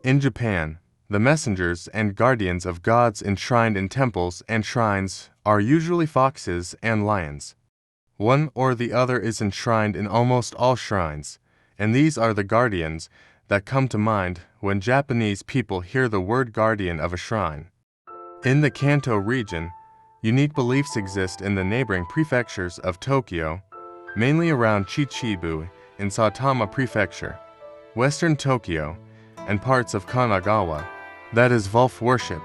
In Japan, the messengers and guardians of gods enshrined in temples and shrines are usually foxes and lions. One or the other is enshrined in almost all shrines, and these are the guardians that come to mind when Japanese people hear the word guardian of a shrine. In the Kanto region, unique beliefs exist in the neighboring prefectures of Tokyo, mainly around Chichibu in Saitama Prefecture, Western Tokyo, and parts of Kanagawa, that is Wolf worship.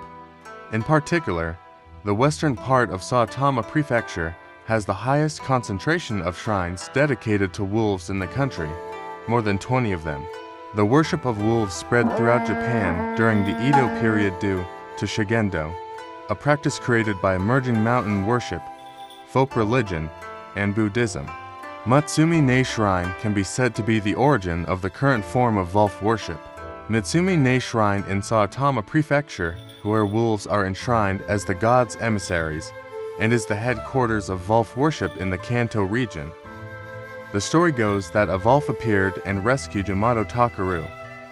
In particular, the western part of Saitama Prefecture has the highest concentration of shrines dedicated to wolves in the country, more than 20 of them. The worship of wolves spread throughout Japan during the Edo period due to Shugendo, a practice created by merging mountain worship, folk religion, and Buddhism. Mitsumine Shrine can be said to be the origin of the current form of wolf worship. Mitsumine Shrine in Saitama Prefecture, where wolves are enshrined as the gods' emissaries, and is the headquarters of wolf worship in the Kanto region. The story goes that a wolf appeared and rescued Yamato Takeru,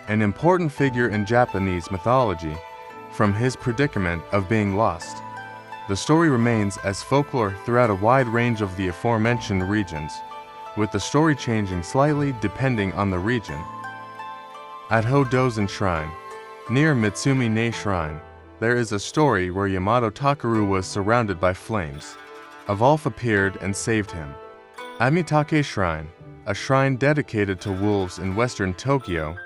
an important figure in Japanese mythology, from his predicament of being lost. The story remains as folklore throughout a wide range of the aforementioned regions, with the story changing slightly depending on the region. At Hodozen Shrine, near Mitsumine Shrine, there is a story where Yamato Takeru was surrounded by flames. A wolf appeared and saved him. At Mitake Shrine, a shrine dedicated to wolves in western Tokyo,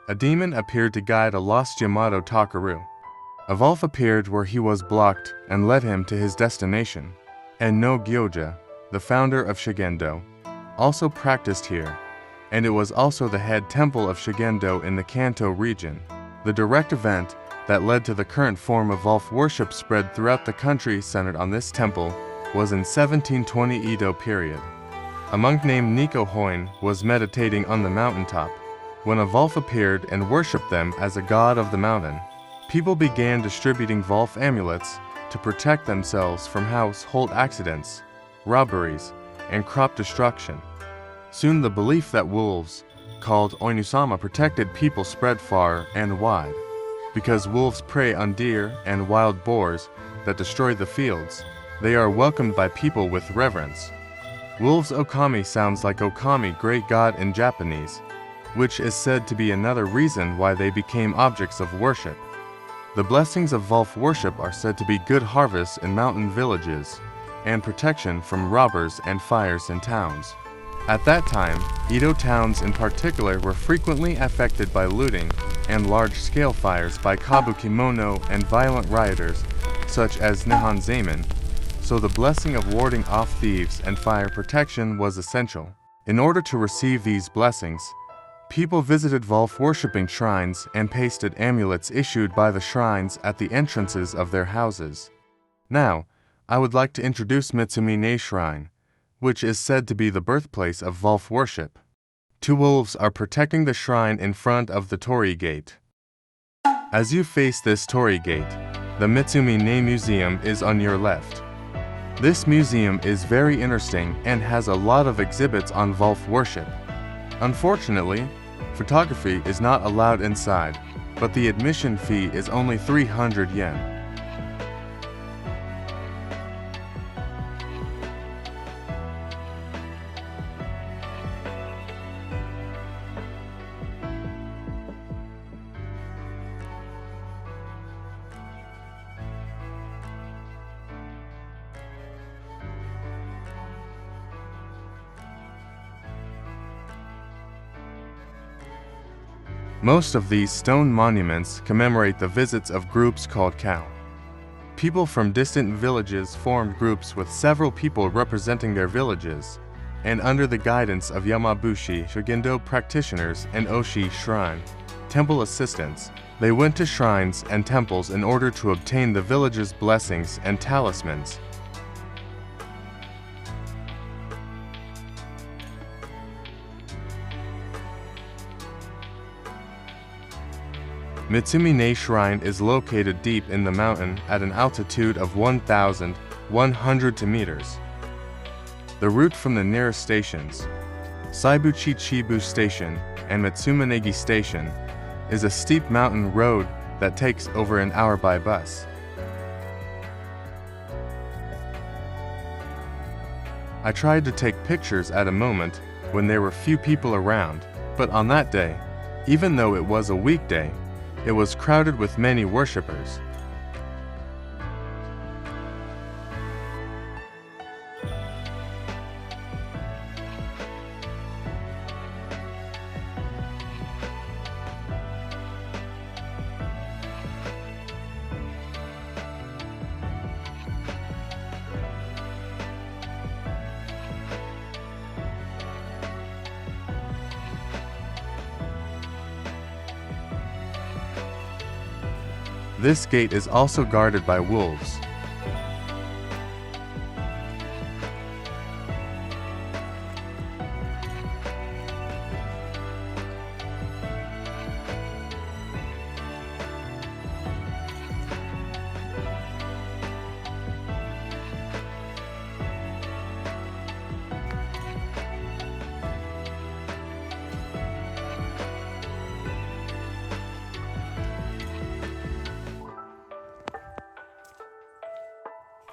a demon appeared to guide a lost Yamato Takeru. A wolf appeared where he was blocked and led him to his destination. And no Gyoja, the founder of Shugendo, also practiced here, and it was also the head temple of Shugendo in the Kanto region. The direct event that led to the current form of wolf worship spread throughout the country centered on this temple was in 1720 Edo period. A monk named Nikko Hoin was meditating on the mountaintop when a wolf appeared and worshipped them as a god of the mountain. People began distributing wolf amulets to protect themselves from household accidents, robberies, and crop destruction. Soon the belief that wolves, called Oinusama, protected people spread far and wide. Because wolves prey on deer and wild boars that destroy the fields, they are welcomed by people with reverence. Wolves Ōkami sounds like Ōkami, great god in Japanese, which is said to be another reason why they became objects of worship. The blessings of wolf worship are said to be good harvests in mountain villages, and protection from robbers and fires in towns. At that time, Edo towns in particular were frequently affected by looting and large-scale fires by kabukimono and violent rioters, such as Nihonzaemon, so the blessing of warding off thieves and fire protection was essential. In order to receive these blessings, people visited wolf-worshipping shrines and pasted amulets issued by the shrines at the entrances of their houses. Now, I would like to introduce Mitsumine Shrine, which is said to be the birthplace of wolf worship. Two wolves are protecting the shrine in front of the torii gate. As you face this torii gate, the Mitsumine Museum is on your left. This museum is very interesting and has a lot of exhibits on wolf worship. Unfortunately, photography is not allowed inside, but the admission fee is only 300 yen. Most of these stone monuments commemorate the visits of groups called Kao. People from distant villages formed groups with several people representing their villages, and under the guidance of Yamabushi Shugendo practitioners and Oshi Shrine temple assistants, they went to shrines and temples in order to obtain the village's blessings and talismans. Mitsumine Shrine is located deep in the mountain at an altitude of 1,100 meters. The route from the nearest stations, Saibuchi Chibu Station and Mitsuminegi Station, is a steep mountain road that takes over an hour by bus. I tried to take pictures at a moment when there were few people around, but on that day, even though it was a weekday, it was crowded with many worshippers. This gate is also guarded by wolves.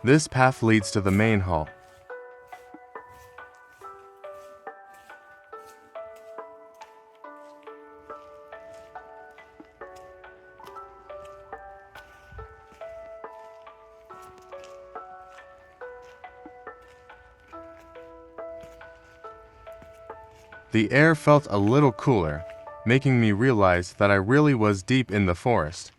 This path leads to the main hall. The air felt a little cooler, making me realize that I really was deep in the forest.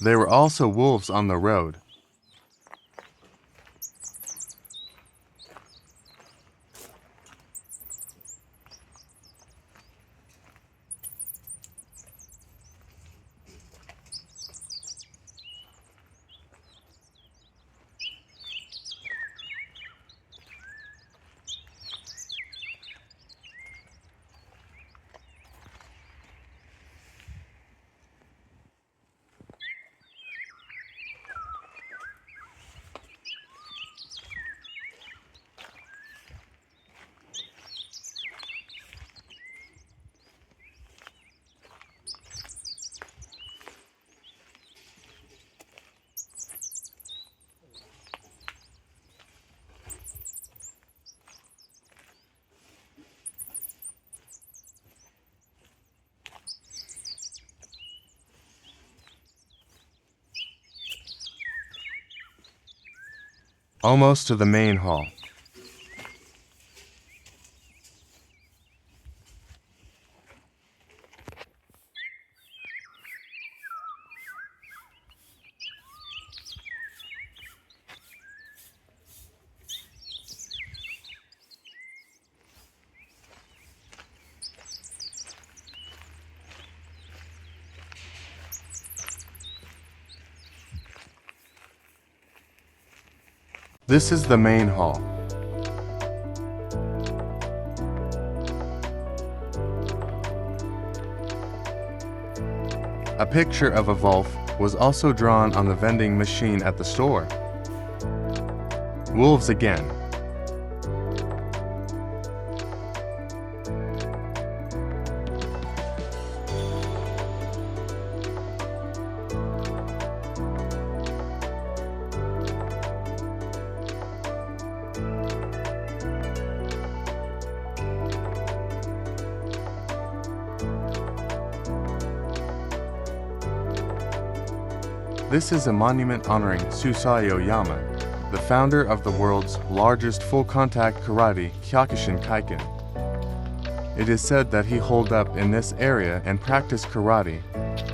There were also wolves on the road. Almost to the main hall. This is the main hall. A picture of a wolf was also drawn on the vending machine at the store. Wolves again. This is a monument honoring Sousai Oyama, the founder of the world's largest full-contact karate Kyokushin Kaiken. It is said that he holed up in this area and practiced karate,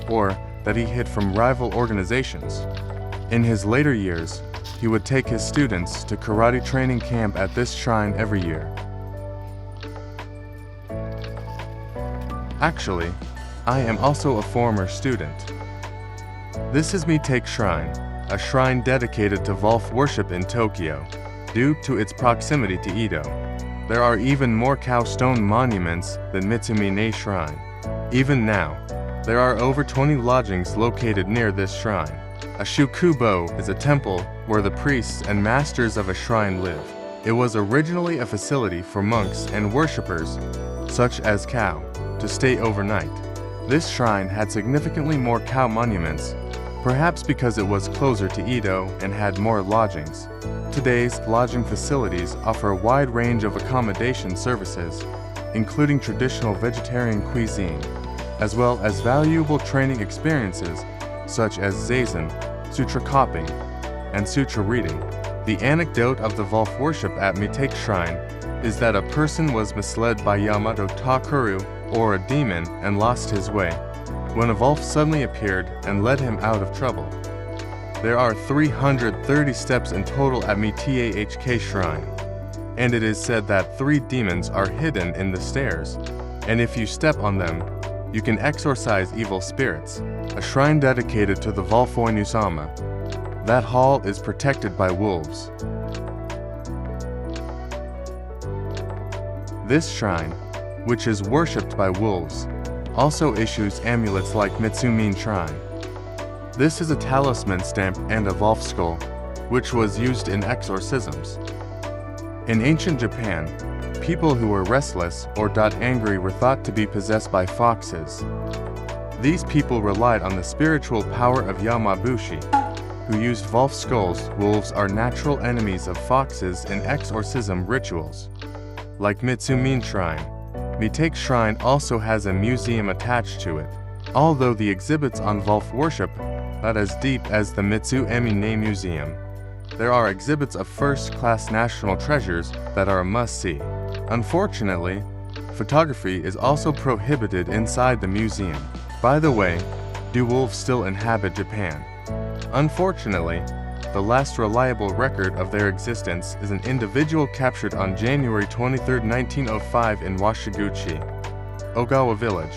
or that he hid from rival organizations. In his later years, he would take his students to karate training camp at this shrine every year. Actually, I am also a former student. This is Mitake Shrine, a shrine dedicated to Wolf worship in Tokyo, due to its proximity to Edo. There are even more cow stone monuments than Mitsumine Shrine. Even now, there are over 20 lodgings located near this shrine. A Shukubo is a temple where the priests and masters of a shrine live. It was originally a facility for monks and worshippers, such as cow, to stay overnight. This shrine had significantly more cow monuments, perhaps because it was closer to Edo and had more lodgings. Today's lodging facilities offer a wide range of accommodation services, including traditional vegetarian cuisine, as well as valuable training experiences such as zazen, sutra copying, and sutra reading. The anecdote of the Wolf worship at Mitake Shrine is that a person was misled by Yamato Takuru, or a demon, and lost his way, when a Wolf suddenly appeared and led him out of trouble. There are 330 steps in total at Mitake Shrine, and it is said that 3 demons are hidden in the stairs, and if you step on them, you can exorcise evil spirits. A shrine dedicated to the Vol.2-Wolf. That hall is protected by wolves. This shrine, which is worshipped by wolves, also issues amulets like Mitsumine Shrine. This is a talisman stamp and a wolf skull, which was used in exorcisms. In ancient Japan, people who were restless or angry were thought to be possessed by foxes. These people relied on the spiritual power of Yamabushi, who used wolf skulls. Wolves are natural enemies of foxes in exorcism rituals. Like Mitsumine Shrine, Mitake Shrine also has a museum attached to it. Although the exhibits on wolf worship not as deep as the Mitsumine Museum, there are exhibits of first-class national treasures that are a must-see. Unfortunately, photography is also prohibited inside the museum. By the way, do wolves still inhabit Japan? Unfortunately, the last reliable record of their existence is an individual captured on January 23, 1905 in Washiguchi, Ogawa Village,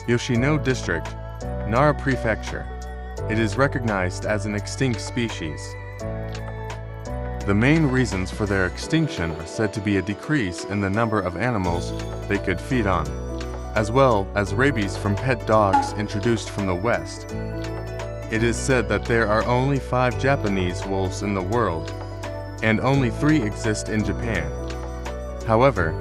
Yoshino District, Nara Prefecture. It is recognized as an extinct species. The main reasons for their extinction are said to be a decrease in the number of animals they could feed on, as well as rabies from pet dogs introduced from the West. It is said that there are only 5 Japanese wolves in the world, and only 3 exist in Japan. However,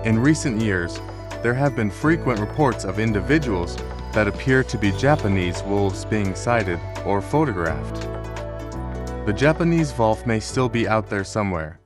in recent years, there have been frequent reports of individuals that appear to be Japanese wolves being sighted or photographed. The Japanese wolf may still be out there somewhere.